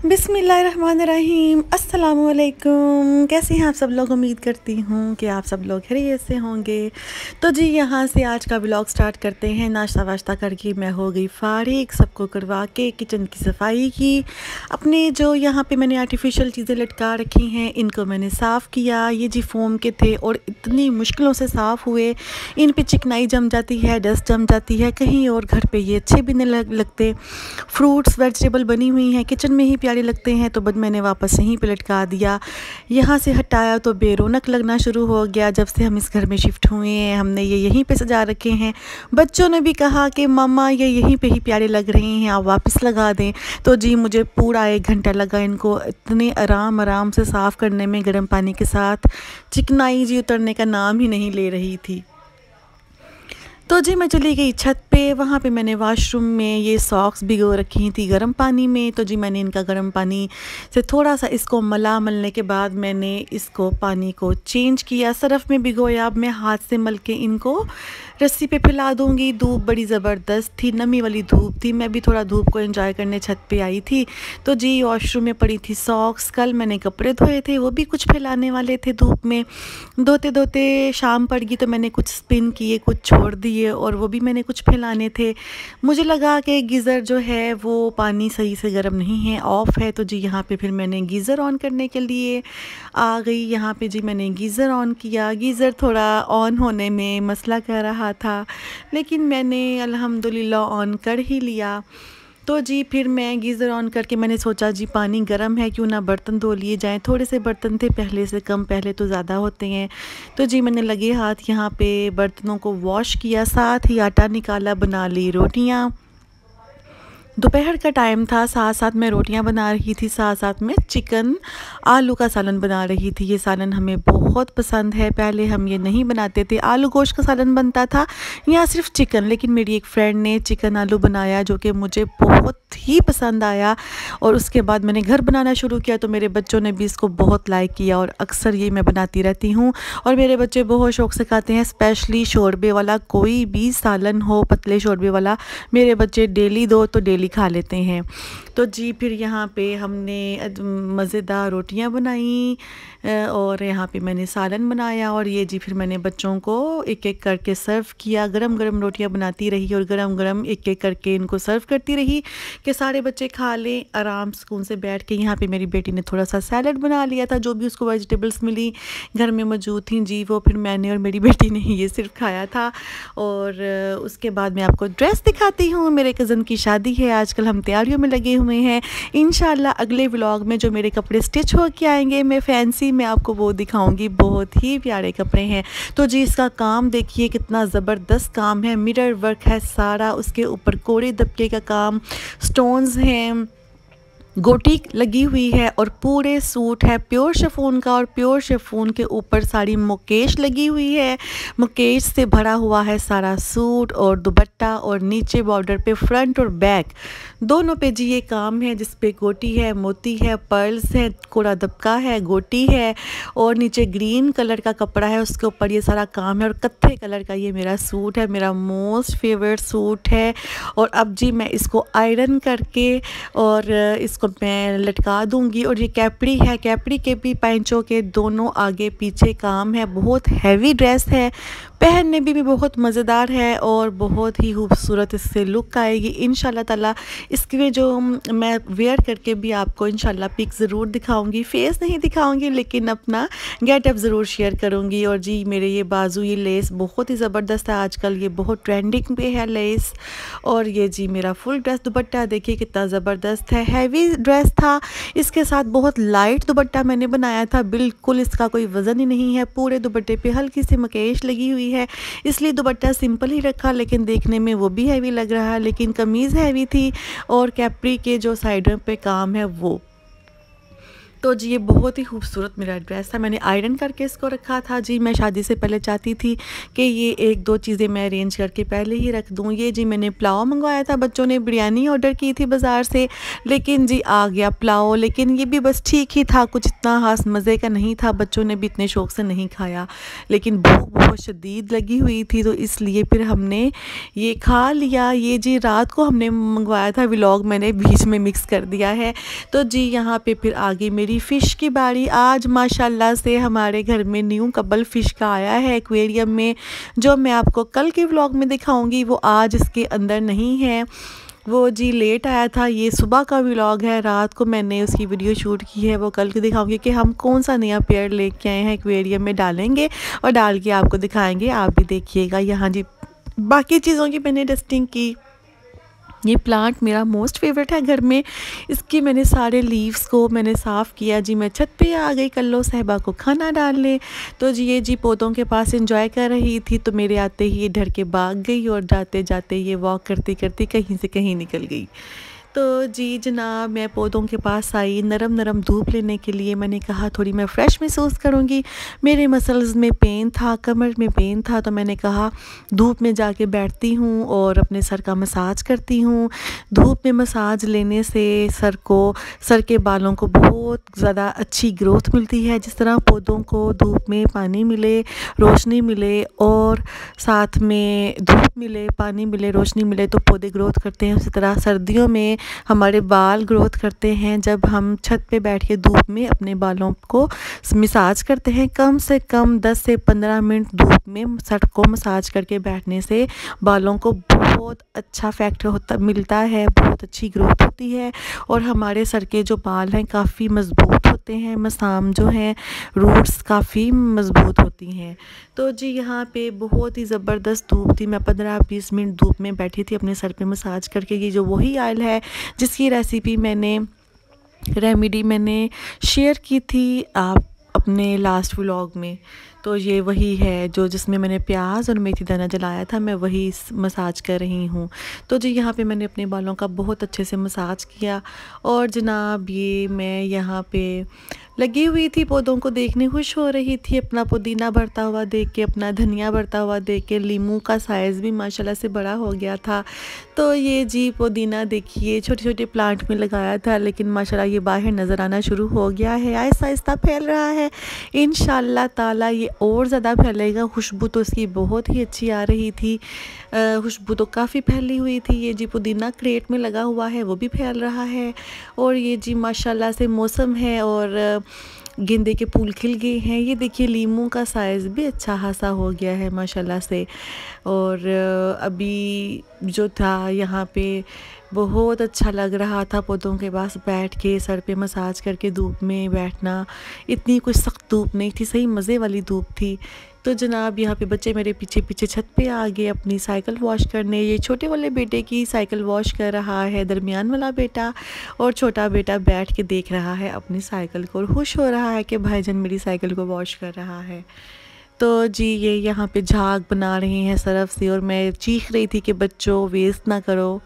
बिस्मिल्लाहिर्रहमानिर्रहीम अस्सलामुअलैकुम। कैसे हैं आप सब लोग? उम्मीद करती हूँ कि आप सब लोग खैरियत से होंगे। तो जी यहाँ से आज का व्लॉग स्टार्ट करते हैं। नाश्ता वाश्ता करके मैं हो गई फारिग, सबको करवा के किचन की सफाई की। अपने जो यहाँ पे मैंने आर्टिफिशियल चीज़ें लटका रखी हैं इनको मैंने साफ़ किया। ये जी फोम के थे और इतनी मुश्किलों से साफ़ हुए। इन पे चिकनाई जम जाती है, डस्ट जम जाती है, कहीं और घर पे ये अच्छे भी नहीं लगते। फ्रूट्स वेजिटेबल बनी हुई हैं, किचन में ही प्यारे लगते हैं, तो बस मैंने वापस यहीं पे लटका दिया। यहाँ से हटाया तो बेरौनक लगना शुरू हो गया। जब से हम इस घर में शिफ्ट हुए हैं हमने ये यहीं पे सजा रखे हैं। बच्चों ने भी कहा कि मम्मा ये यहीं पे ही प्यारे लग रहे हैं, आप वापस लगा दें। तो जी मुझे पूरा 1 घंटा लगा इनको इतने आराम से साफ़ करने में। गर्म पानी के साथ चिकनाई जी उतरने का नाम ही नहीं ले रही थी। तो जी मैं चली गई छत पे। वहाँ पे मैंने वॉशरूम में ये सॉक्स भिगो रखी थी गर्म पानी में। तो जी मैंने इनका गर्म पानी से थोड़ा सा इसको मलने के बाद मैंने इसको पानी को चेंज किया, सरफ़ में भिगोया। अब मैं हाथ से मल के इनको रस्सी पे फैला दूँगी। धूप बड़ी ज़बरदस्त थी, नमी वाली धूप थी। मैं भी थोड़ा धूप को एंजॉय करने छत पे आई थी। तो जी वॉशरूम में पड़ी थी सॉक्स। कल मैंने कपड़े धोए थे, वो भी कुछ फैलाने वाले थे धूप में। धोते धोते शाम पड़ गई तो मैंने कुछ स्पिन किए, कुछ छोड़ दिए और वो भी मैंने कुछ फैलाने थे। मुझे लगा कि गीज़र जो है वो पानी सही से गर्म नहीं है, ऑफ़ है। तो जी यहाँ पे फिर मैंने गीज़र ऑन करने के लिए आ गई। यहाँ पे जी मैंने गीज़र ऑन किया। गीज़र थोड़ा ऑन होने में मसला कर रहा था, लेकिन मैंने अल्हम्दुलिल्लाह ऑन कर ही लिया। तो जी फिर मैं गीज़र ऑन करके मैंने सोचा जी पानी गर्म है, क्यों ना बर्तन धो लिए जाएं। थोड़े से बर्तन थे, पहले से कम, पहले तो ज़्यादा होते हैं। तो जी मैंने लगे हाथ यहाँ पे बर्तनों को वॉश किया, साथ ही आटा निकाला, बना ली रोटियाँ। दोपहर का टाइम था, साथ साथ मैं रोटियां बना रही थी, साथ साथ में चिकन आलू का सालन बना रही थी। ये सालन हमें बहुत पसंद है। पहले हम ये नहीं बनाते थे, आलू गोश्त का सालन बनता था या सिर्फ चिकन। लेकिन मेरी एक फ्रेंड ने चिकन आलू बनाया जो कि मुझे बहुत ही पसंद आया और उसके बाद मैंने घर बनाना शुरू किया। तो मेरे बच्चों ने भी इसको बहुत लाइक किया और अक्सर ये मैं बनाती रहती हूँ और मेरे बच्चे बहुत शौक़ से खाते हैं। स्पेशली शोरबे वाला कोई भी सालन हो, पतले शोरबे वाला, मेरे बच्चे डेली दो तो डेली खा लेते हैं। तो जी फिर यहाँ पे हमने मज़ेदार रोटियाँ बनाई और यहाँ पे मैंने सालन बनाया और ये जी फिर मैंने बच्चों को एक एक करके सर्व किया। गरम गरम रोटियाँ बनाती रही और गरम गरम एक एक करके इनको सर्व करती रही कि सारे बच्चे खा लें आराम सुकून से बैठ के। यहाँ पे मेरी बेटी ने थोड़ा सा सैलड बना लिया था, जो भी उसको वेजिटेबल्स मिली घर में मौजूद थी जी, वो फिर मैंने और मेरी बेटी ने ये सिर्फ खाया था। और उसके बाद मैं आपको ड्रेस दिखाती हूँ। मेरे कज़न की शादी है, आजकल हम तैयारियों में लगे हुए हैं। इंशाल्लाह अगले व्लॉग में जो मेरे कपड़े स्टिच हो के आएंगे मैं फैंसी में आपको वो दिखाऊंगी। बहुत ही प्यारे कपड़े हैं। तो जी इसका काम देखिए कितना ज़बरदस्त काम है। मिरर वर्क है सारा, उसके ऊपर कोरे दबके का काम, स्टोन्स हैं, गोटी लगी हुई है और पूरे सूट है प्योर शिफॉन का और प्योर शिफॉन के ऊपर सारी मुकेश लगी हुई है। मुकेश से भरा हुआ है सारा सूट और दुपट्टा और नीचे बॉर्डर पे फ्रंट और बैक दोनों पे जी ये काम है, जिस पे गोटी है, मोती है, पर्ल्स है, कोरा दबका है, गोटी है और नीचे ग्रीन कलर का कपड़ा है, उसके ऊपर ये सारा काम है और कत्थे कलर का ये मेरा सूट है, मेरा मोस्ट फेवरेट सूट है। और अब जी मैं इसको आयरन करके और इसको मैं लटका दूंगी। और ये कैपरी है, कैपरी के भी पैंचों के दोनों आगे पीछे काम है। बहुत हैवी ड्रेस है, पहनने भी बहुत मज़ेदार है और बहुत ही खूबसूरत इससे लुक आएगी इंशाल्लाह ताला। इसके जो मैं वेयर करके भी आपको इंशाल्लाह पिक ज़रूर दिखाऊंगी, फेस नहीं दिखाऊंगी लेकिन अपना गेटअप ज़रूर शेयर करूंगी। और जी मेरे ये बाजू ये लेस बहुत ही ज़बरदस्त है, आजकल ये बहुत ट्रेंडिंग पे है लेस। और ये जी मेरा फुल ड्रेस दुपट्टा देखिए कितना ज़बरदस्त है, हैवी ड्रेस था। इसके साथ बहुत लाइट दुपट्टा मैंने बनाया था, बिल्कुल इसका कोई वज़न ही नहीं है। पूरे दुपट्टे पे हल्की सी मकेश लगी हुई है, इसलिए दुपट्टा सिंपल ही रखा, लेकिन देखने में वो भी हैवी लग रहा है। लेकिन कमीज़ हैवी थी और कैप्री के जो साइडों पे काम है वो। तो जी ये बहुत ही खूबसूरत मेरा ड्रेस था, मैंने आयरन करके इसको रखा था जी। मैं शादी से पहले चाहती थी कि ये एक दो चीज़ें मैं अरेंज करके पहले ही रख दूँ। ये जी मैंने पुलाव मंगवाया था, बच्चों ने बिरयानी ऑर्डर की थी बाज़ार से, लेकिन जी आ गया पुलाव, लेकिन ये भी बस ठीक ही था, कुछ इतना ख़ास मज़े का नहीं था, बच्चों ने भी इतने शौक़ से नहीं खाया, लेकिन भूख बहुत शदीद लगी हुई थी, तो इसलिए फिर हमने ये खा लिया। ये जी रात को हमने मंगवाया था, व्लॉग मैंने बीच में मिक्स कर दिया है। तो जी यहाँ पे फिर आ गई मेरी फ़िश की बारी। आज माशाल्लाह से हमारे घर में न्यू कबल फ़िश का आया है एक्वेरियम में, जो मैं आपको कल के व्लॉग में दिखाऊंगी, वो आज इसके अंदर नहीं है, वो जी लेट आया था। ये सुबह का व्लॉग है, रात को मैंने उसकी वीडियो शूट की है, वो कल के दिखाऊंगी कि हम कौन सा नया पेड़ लेके आए हैं, एक्वेरियम में डालेंगे और डाल के आपको दिखाएंगे, आप भी देखिएगा। यहाँ जी बाकी चीज़ों की मैंने डस्टिंग की। ये प्लांट मेरा मोस्ट फेवरेट है घर में, इसके मैंने सारे लीव्स को मैंने साफ़ किया जी। मैं छत पे आ गई कल्लो साहिबा को खाना डालने, तो जी ये जी पौधों के पास एंजॉय कर रही थी, तो मेरे आते ही ये डर के भाग गई और जाते जाते ये वॉक करती करती कहीं से कहीं निकल गई। तो जी जनाब मैं पौधों के पास आई नरम नरम धूप लेने के लिए। मैंने कहा थोड़ी मैं फ़्रेश महसूस करूँगी, मेरे मसल्स में पेन था, कमर में पेन था, तो मैंने कहा धूप में जाके बैठती हूँ और अपने सर का मसाज करती हूँ। धूप में मसाज लेने से सर के बालों को बहुत ज़्यादा अच्छी ग्रोथ मिलती है। जिस तरह पौधों को धूप में पानी मिले, रोशनी मिले और साथ में धूप मिले, पानी मिले, रोशनी मिले, तो पौधे ग्रोथ करते हैं, उसी तरह सर्दियों में हमारे बाल ग्रोथ करते हैं। जब हम छत पे बैठ के धूप में अपने बालों को मसाज करते हैं, कम से कम 10 से 15 मिनट धूप में सर को मसाज करके बैठने से बालों को बहुत अच्छा इफेक्ट मिलता है, बहुत अच्छी ग्रोथ होती है और हमारे सर के जो बाल हैं काफ़ी मज़बूत होते हैं, मसाम जो हैं रूट्स काफ़ी मज़बूत होती हैं। तो जी यहाँ पे बहुत ही ज़बरदस्त धूप थी, मैं 15-20 मिनट धूप में बैठी थी अपने सर पे मसाज करके। ये जो वही ऑयल है जिसकी रेसिपी रेमेडी मैंने शेयर की थी आप अपने लास्ट व्लॉग में, तो ये वही है जो जिसमें मैंने प्याज और मेथी दाना जलाया था, मैं वही मसाज कर रही हूँ। तो जी यहाँ पे मैंने अपने बालों का बहुत अच्छे से मसाज किया और जनाब ये मैं यहाँ पे लगी हुई थी पौधों को देखने, खुश हो रही थी, अपना पुदीना बढ़ता हुआ देख के, अपना धनिया बढ़ता हुआ देख के। लीमू का साइज़ भी माशाल्लाह से बड़ा हो गया था। तो ये जी पुदीना देखिए छोटे छोटे प्लांट में लगाया था, लेकिन माशाल्लाह ये बाहर नज़र आना शुरू हो गया है, आहिस्ता आहिस्ता फैल रहा है। इंशाल्लाह ताला ये और ज़्यादा फैलेगा। खुशबू तो इसकी बहुत ही अच्छी आ रही थी, खुशबू तो काफ़ी फैली हुई थी। ये जी पुदीना क्रेट में लगा हुआ है, वो भी फैल रहा है। और ये जी माशाल्लाह से मौसम है और गेंदे के फूल खिल गए हैं। ये देखिए लीमू का साइज़ भी अच्छा खासा हो गया है माशाल्लाह से। और अभी जो था यहाँ पे बहुत अच्छा लग रहा था पौधों के पास बैठ के, सर पे मसाज करके धूप में बैठना। इतनी कुछ सख्त धूप नहीं थी, सही मज़े वाली धूप थी। तो जनाब यहाँ पे बच्चे मेरे पीछे पीछे छत पे आ गए अपनी साइकिल वॉश करने। ये छोटे वाले बेटे की साइकिल वॉश कर रहा है दरमियान वाला बेटा, और छोटा बेटा बैठ के देख रहा है अपनी साइकिल को और खुश हो रहा है कि भाईजान मेरी साइकिल को वॉश कर रहा है। तो जी ये यहाँ पे झाग बना रहे हैं सरफ से, और मैं चीख रही थी कि बच्चों वेस्ट ना करो,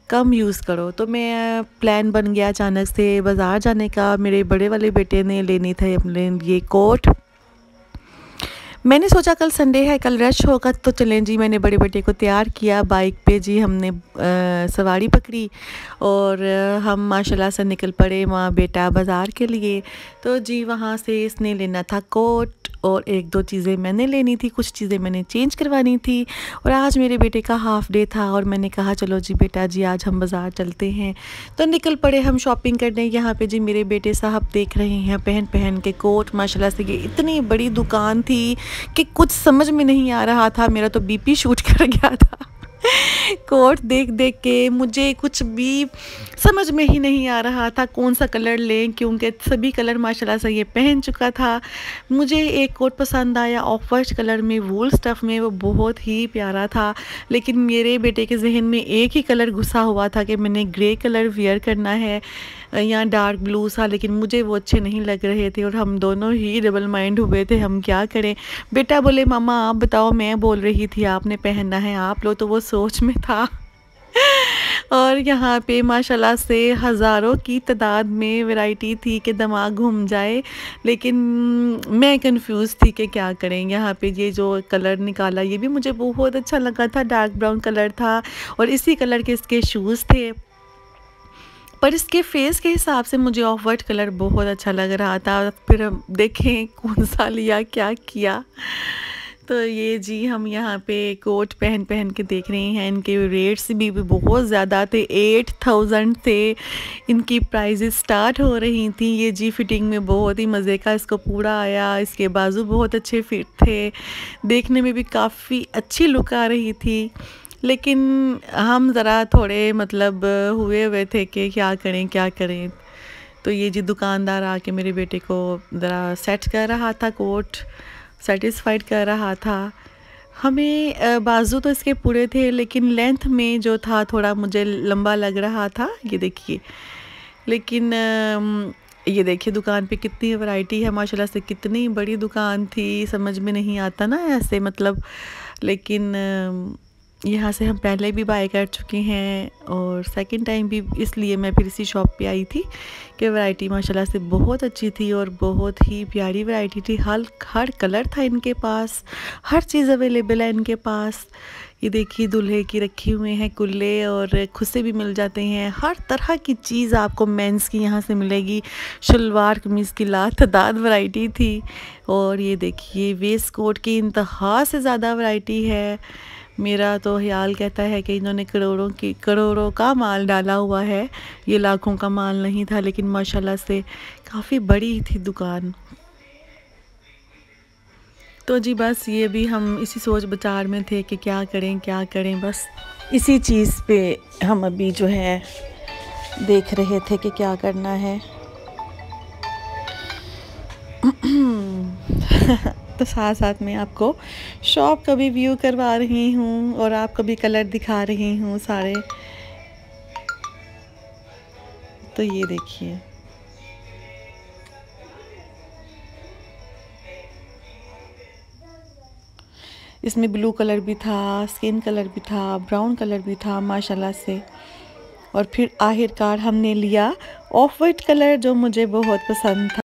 कम यूज़ करो। तो मैं प्लान बन गया अचानक से बाज़ार जाने का। मेरे बड़े वाले बेटे ने लेनी थी अपने ये कोट। मैंने सोचा कल संडे है, कल रश होगा, तो चलें जी। मैंने बड़े बेटे को तैयार किया, बाइक पे जी हमने सवारी पकड़ी और हम माशाल्लाह से निकल पड़े वहाँ बेटा बाज़ार के लिए। तो जी वहाँ से इसने लेना था कोट और एक दो चीज़ें मैंने लेनी थी, कुछ चीज़ें मैंने चेंज करवानी थी। और आज मेरे बेटे का हाफ़ डे था और मैंने कहा चलो जी बेटा जी आज हम बाज़ार चलते हैं। तो निकल पड़े हम शॉपिंग करने। यहाँ पे जी मेरे बेटे साहब देख रहे हैं पहन पहन के कोट। माशाल्लाह से ये इतनी बड़ी दुकान थी कि कुछ समझ में नहीं आ रहा था, मेरा तो बीपी शूट कर गया था। कोट देख देख के मुझे कुछ भी समझ में ही नहीं आ रहा था कौन सा कलर लें, क्योंकि सभी कलर माशाल्लाह से ये पहन चुका था। मुझे एक कोट पसंद आया ऑफ वाइट कलर में, वूल स्टफ़ में, वो बहुत ही प्यारा था। लेकिन मेरे बेटे के जहन में एक ही कलर घुसा हुआ था कि मैंने ग्रे कलर वेयर करना है या डार्क ब्लू सा, लेकिन मुझे वो अच्छे नहीं लग रहे थे और हम दोनों ही डबल माइंड हुए थे हम क्या करें। बेटा बोले मामा आप बताओ, मैं बोल रही थी आपने पहनना है आप लो, तो वो सोच में था। और यहाँ पे माशाल्लाह से हज़ारों की तादाद में वैरायटी थी कि दिमाग घूम जाए, लेकिन मैं कंफ्यूज थी कि क्या करें। यहाँ पे ये जो कलर निकाला ये भी मुझे बहुत अच्छा लगा था, डार्क ब्राउन कलर था और इसी कलर के इसके शूज़ थे, पर इसके फेस के हिसाब से मुझे ऑफ वाइट कलर बहुत अच्छा लग रहा था। फिर हम देखें कौन सा लिया, क्या किया। तो ये जी हम यहाँ पे कोट पहन पहन के देख रहे हैं। इनके रेट्स भी बहुत ज़्यादा थे, 8000 थे इनकी प्राइजेस स्टार्ट हो रही थी। ये जी फिटिंग में बहुत ही मज़े का इसको पूरा आया। इसके बाजू बहुत अच्छे फिट थे, देखने में भी काफ़ी अच्छी लुक आ रही थी, लेकिन हम ज़रा थोड़े मतलब हुए थे कि क्या करें क्या करें। तो ये जी दुकानदार आके मेरे बेटे को ज़रा सेट कर रहा था, कोट सेटिस्फाइड कर रहा था। हमें बाजू तो इसके पूरे थे, लेकिन लेंथ में जो था थोड़ा मुझे लंबा लग रहा था, ये देखिए। लेकिन ये देखिए दुकान पे कितनी वैरायटी है माशाल्लाह से, कितनी बड़ी दुकान थी, समझ में नहीं आता ना ऐसे मतलब। लेकिन यहाँ से हम पहले भी बाय कर चुके हैं और सेकंड टाइम भी, इसलिए मैं फिर इसी शॉप पे आई थी कि वैरायटी माशाल्लाह से बहुत अच्छी थी और बहुत ही प्यारी वैरायटी थी। हर कलर था इनके पास, हर चीज़ अवेलेबल है इनके पास। ये देखिए दूल्हे की रखी हुए हैं कुल्ले और खुस्से भी मिल जाते हैं। हर तरह की चीज़ आपको मेंस की यहाँ से मिलेगी। शलवार कमीज़ की लातादाद वैरायटी थी। और ये देखिए वेस्ट कोट की इंतहा से ज़्यादा वैरायटी है। मेरा तो ख्याल कहता है कि इन्होंने करोड़ों का माल डाला हुआ है, ये लाखों का माल नहीं था, लेकिन माशाल्लाह से काफ़ी बड़ी थी दुकान। तो जी बस ये भी हम इसी सोच विचार में थे कि क्या करें, बस इसी चीज़ पे हम अभी जो है देख रहे थे कि क्या करना है। तो साथ साथ में आपको शॉप का भी व्यू करवा रही हूँ और आपको भी कलर दिखा रही हूँ सारे। तो ये देखिए इसमें ब्लू कलर भी था, स्किन कलर भी था, ब्राउन कलर भी था माशाल्लाह से। और फिर आखिरकार हमने लिया ऑफ वाइट कलर जो मुझे बहुत पसंद था।